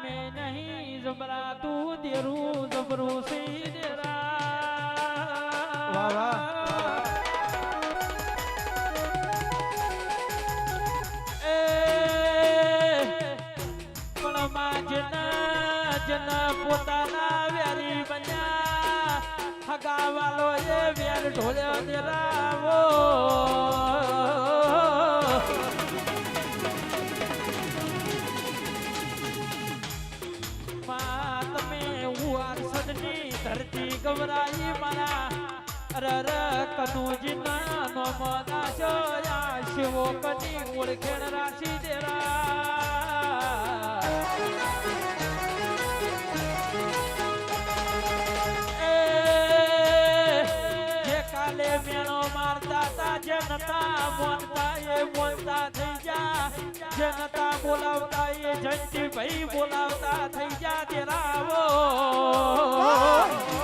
मैं नहीं जबरा तू देरू जबरू सी देरा વાહ વાહ જન પોતાના વેરી બન્યા હગાવાલો એ વેર ઢોળ્યો દેરાવો માં તમે ઉવારસદની ધરતી ગવરાઈ મારા અરર કનુજી ના નો મદાશો યા શિવો કની ઓળખેણ રાશી દેરા મેણો મારતા તા જે નતા મોનતા એ મોનતા થઈ જા જે નતા બોલાવતા એ જંતી ભાઈ બોલાવતા થઈ જા